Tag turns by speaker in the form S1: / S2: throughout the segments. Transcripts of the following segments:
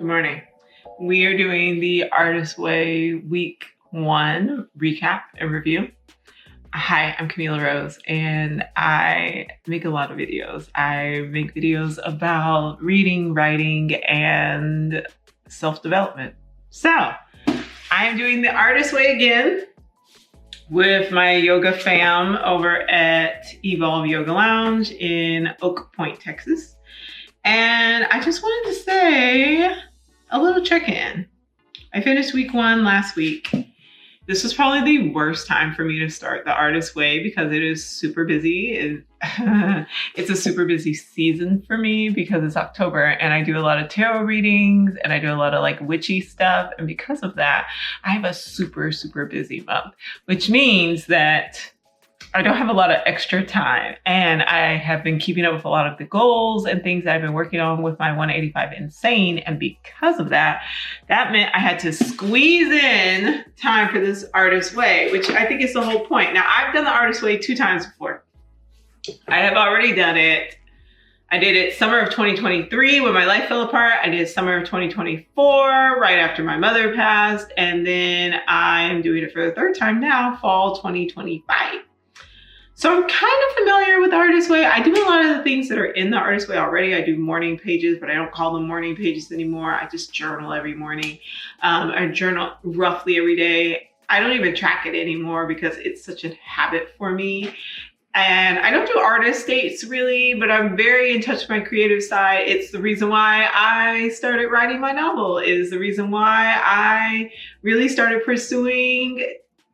S1: Good morning. We are doing the Artist Way Week 1 recap and review. Hi, I'm Camila Rose, and I make a lot of videos. I make videos about reading, writing, and self-development. So, I am doing the Artist Way again with my yoga fam over at Evolve Yoga Lounge in Oak Point, Texas. And I just wanted to say a little check-in. I finished week 1 last week. This was probably the worst time for me to start the Artist Way because it is super busy. It's a super busy season for me because it's October and I do a lot of tarot readings and I do a lot of like witchy stuff. And because of that, I have a super, super busy month, which means that I don't have a lot of extra time, and I have been keeping up with a lot of the goals and things that I've been working on with my 185 Insane. And because of that, that meant I had to squeeze in time for this Artist Way, which I think is the whole point. Now, I've done the Artist Way 2 times before. I have already done it. I did it summer of 2023 when my life fell apart. I did summer of 2024 right after my mother passed. And then I'm doing it for the 3rd time now, fall 2025. So I'm kind of familiar with the Artist Way. I do a lot of the things that are in the Artist Way already. I do morning pages, but I don't call them morning pages anymore. I just journal every morning. I journal roughly every day. I don't even track it anymore because it's such a habit for me. And I don't do artist dates really, but I'm very in touch with my creative side. It's the reason why I started writing my novel, is the reason why I really started pursuing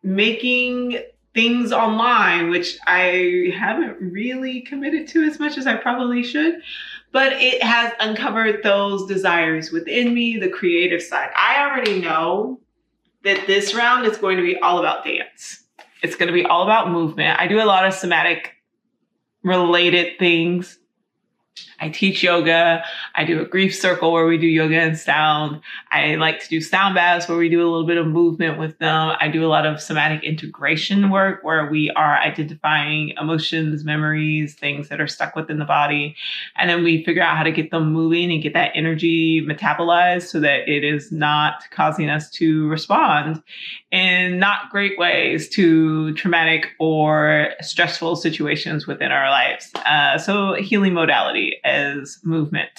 S1: making things online, which I haven't really committed to as much as I probably should, but it has uncovered those desires within me, the creative side. I already know that this round is going to be all about dance. It's going to be all about movement. I do a lot of somatic related things. I teach yoga. I do a grief circle where we do yoga and sound. I like to do sound baths where we do a little bit of movement with them. I do a lot of somatic integration work where we are identifying emotions, memories, things that are stuck within the body. And then we figure out how to get them moving and get that energy metabolized so that it is not causing us to respond in not great ways to traumatic or stressful situations within our lives. So healing modality as movement.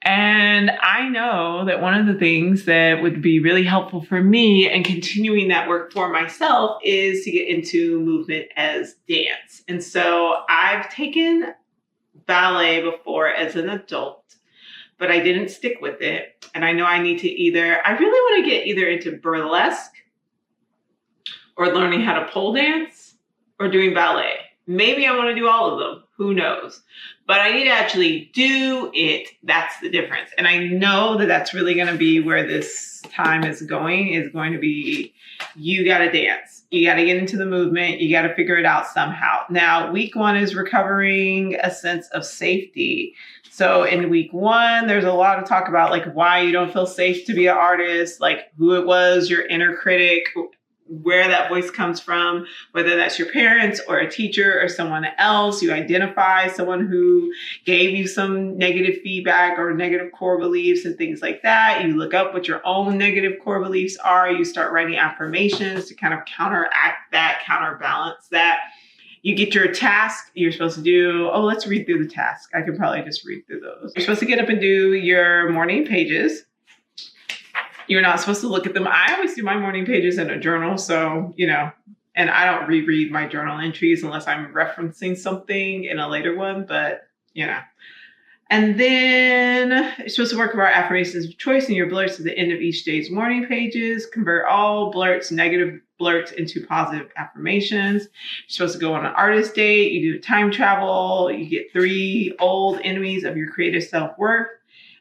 S1: And I know that one of the things that would be really helpful for me and continuing that work for myself is to get into movement as dance. And so I've taken ballet before as an adult, but I didn't stick with it. And I know I need to I really want to get either into burlesque or learning how to pole dance or doing ballet. Maybe I want to do all of them. Who knows? But I need to actually do it. That's the difference. And I know that that's really going to be where this time is going to be, you got to dance. You got to get into the movement. You got to figure it out somehow. Now, week 1 is recovering a sense of safety. So in week 1, there's a lot of talk about like why you don't feel safe to be an artist, like who it was, your inner critic, where that voice comes from, whether that's your parents or a teacher or someone else. You identify someone who gave you some negative feedback or negative core beliefs and things like that. You look up what your own negative core beliefs are. You start writing affirmations to kind of counteract that, counterbalance that. You get your task you're supposed to do. Oh, let's read through the task. I can probably just read through those. You're supposed to get up and do your morning pages. You're not supposed to look at them. I always do my morning pages in a journal. So, and I don't reread my journal entries unless I'm referencing something in a later one, but, And then you're supposed to work with our affirmations of choice in your blurts at the end of each day's morning pages. Convert all blurts, negative blurts into positive affirmations. You're supposed to go on an artist date. You do time travel. You get 3 old enemies of your creative self-worth.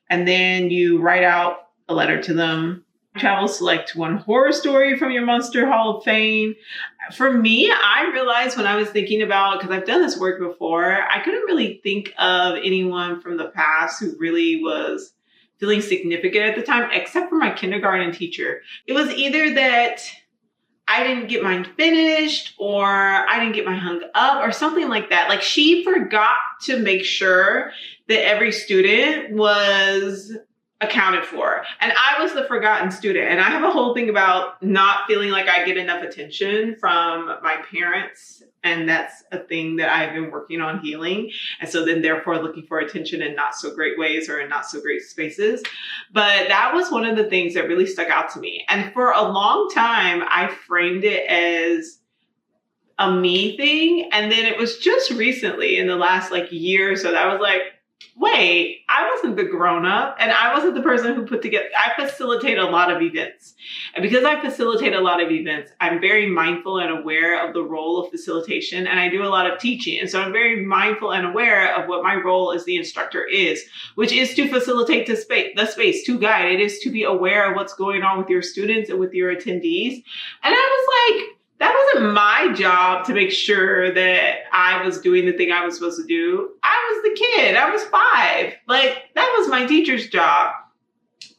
S1: And then you write out a letter to them. Travel, select 1 horror story from your Monster Hall of Fame. For me, I realized when I was thinking about, because I've done this work before, I couldn't really think of anyone from the past who really was feeling significant at the time, except for my kindergarten teacher. It was either that I didn't get mine finished or I didn't get mine hung up or something like that. Like she forgot to make sure that every student was accounted for. And I was the forgotten student. And I have a whole thing about not feeling like I get enough attention from my parents. And that's a thing that I've been working on healing. And so then therefore looking for attention in not so great ways or in not so great spaces. But that was one of the things that really stuck out to me. And for a long time, I framed it as a me thing. And then it was just recently in the last like year or so that I was like, wait, I wasn't the grown up and I wasn't the person who put together, I facilitate a lot of events. And because I facilitate a lot of events, I'm very mindful and aware of the role of facilitation, and I do a lot of teaching. And so I'm very mindful and aware of what my role as the instructor is, which is to facilitate the space, to guide. It is to be aware of what's going on with your students and with your attendees. And I was like, that wasn't my job to make sure that I was doing the thing I was supposed to do. I was the kid. I was 5. Like, that was my teacher's job.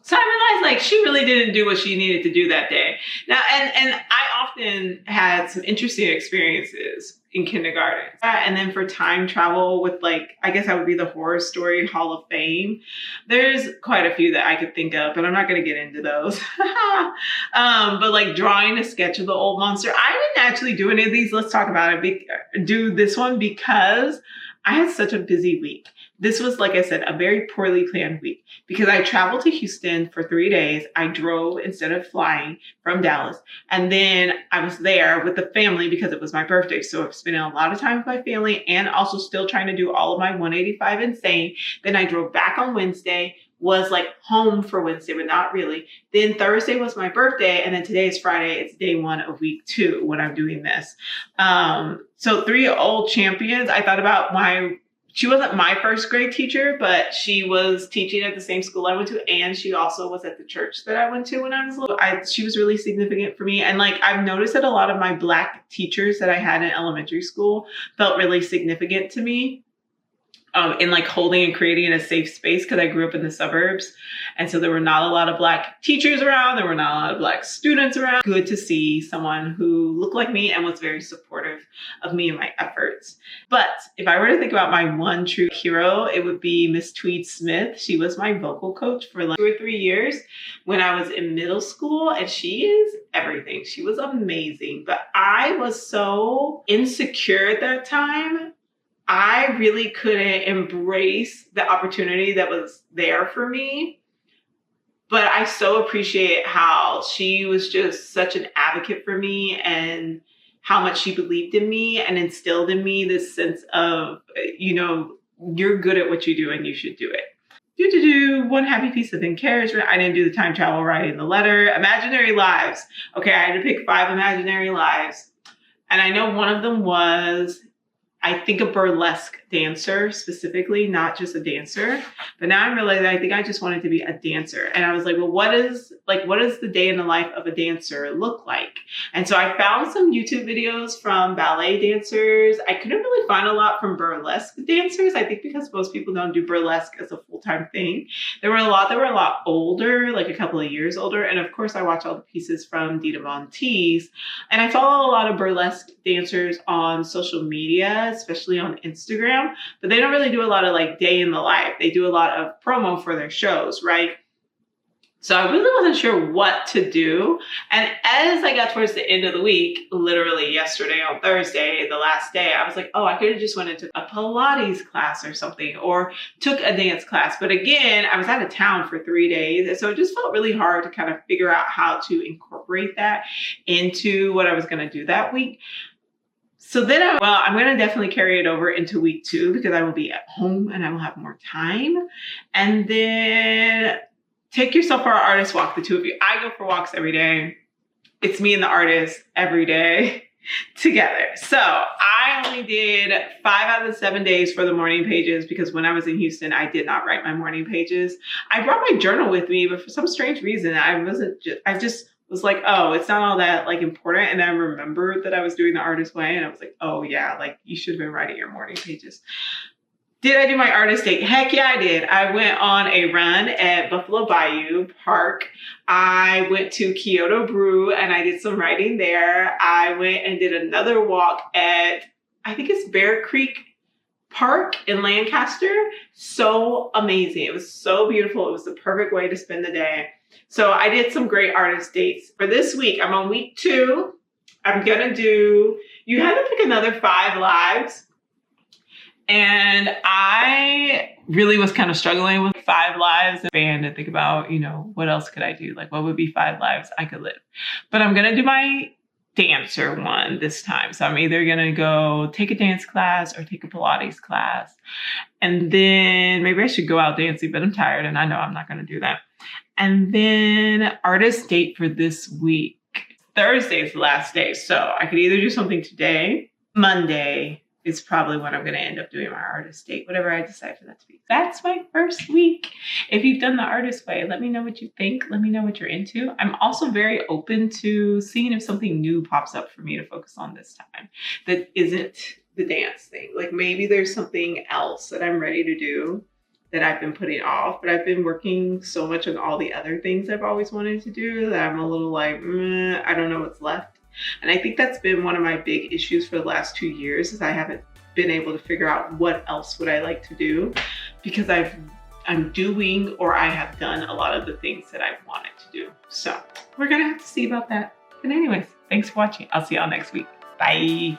S1: So I realized, like, she really didn't do what she needed to do that day. Now, and I often had some interesting experiences in kindergarten. And then for time travel with, like, I guess that would be the Horror Story Hall of Fame. There's quite a few that I could think of, but I'm not going to get into those. But like drawing a sketch of the old monster. I didn't actually do any of these. Let's talk about it. Do this one because I had such a busy week. This was, like I said, a very poorly planned week because I traveled to Houston for 3 days. I drove instead of flying from Dallas. And then I was there with the family because it was my birthday. So I'm spending a lot of time with my family and also still trying to do all of my 185 insane. Then I drove back on Wednesday, was like home for Wednesday, but not really. Then Thursday was my birthday. And then today is Friday. It's day 1 of week 2 when I'm doing this. So 3 old champions. I thought about she wasn't my first grade teacher, but she was teaching at the same school I went to. And she also was at the church that I went to when I was little. She was really significant for me. And like, I've noticed that a lot of my Black teachers that I had in elementary school felt really significant to me. In like holding and creating a safe space because I grew up in the suburbs. And so there were not a lot of Black teachers around. There were not a lot of Black students around. Good to see someone who looked like me and was very supportive of me and my efforts. But if I were to think about my one true hero, it would be Miss Tweed Smith. She was my vocal coach for like 2 or 3 years when I was in middle school. And she is everything. She was amazing. But I was so insecure at that time. I really couldn't embrace the opportunity that was there for me. But I so appreciate how she was just such an advocate for me and how much she believed in me and instilled in me this sense of, you know, you're good at what you do and you should do it. One happy piece of encouragement. I didn't do the time travel writing the letter. Imaginary lives. Okay, I had to pick 5 imaginary lives. And I know one of them was, I think, a burlesque dancer specifically, not just a dancer. But now I'm realizing I think I just wanted to be a dancer. And I was like, well, what does the day in the life of a dancer look like? And so I found some YouTube videos from ballet dancers. I couldn't really find a lot from burlesque dancers. I think because most people don't do burlesque as a full-time thing. There were a lot that were a lot older, like a couple of years older. And of course, I watched all the pieces from Dita Von Teese. And I follow a lot of burlesque dancers on social media, especially on Instagram. But they don't really do a lot of like day in the life. They do a lot of promo for their shows, right? So I really wasn't sure what to do. And as I got towards the end of the week, literally yesterday on Thursday, the last day, I was like, oh, I could have just went into a Pilates class or something, or took a dance class. But again, I was out of town for 3 days. And so it just felt really hard to kind of figure out how to incorporate that into what I was going to do that week. So then I'm going to definitely carry it over into week 2 because I will be at home and I will have more time. And then take yourself for our artist walk, the 2 of you. I go for walks every day. It's me and the artist every day together. So I only did 5 out of the 7 days for the morning pages because when I was in Houston, I did not write my morning pages. I brought my journal with me, but for some strange reason, I just was like, oh, it's not all that like important. And then I remembered that I was doing the artist way. And I was like, oh yeah, like you should have been writing your morning pages. Did I do my artist date? Heck yeah, I did. I went on a run at Buffalo Bayou Park. I went to KyotoBrew and I did some writing there. I went and did another walk at, I think it's Bear Creek park in Lancaster. So amazing. It was so beautiful. It was the perfect way to spend the day. So I did some great artist dates. For this week, I'm on week 2. I'm gonna do, you had to pick another 5 lives. And I really was kind of struggling with 5 lives and think about, you know, what else could I do? Like, what would be 5 lives I could live? But I'm going to do my dancer one this time. So I'm either going to go take a dance class or take a Pilates class. And then maybe I should go out dancing, but I'm tired and I know I'm not going to do that. And then artist date for this week. Thursday is the last day. So I could either do something today, Monday is probably when I'm going to end up doing my artist date, whatever I decide for that to be. That's my first week. If you've done the artist way, let me know what you think. Let me know what you're into. I'm also very open to seeing if something new pops up for me to focus on this time that isn't the dance thing. Like maybe there's something else that I'm ready to do that I've been putting off, but I've been working so much on all the other things I've always wanted to do that I'm a little like, I don't know what's left. And I think that's been one of my big issues for the last 2 years is I haven't been able to figure out what else would I like to do because I'm doing or I have done a lot of the things that I've wanted to do. So we're gonna have to see about that. But anyways, thanks for watching. I'll see y'all next week. Bye.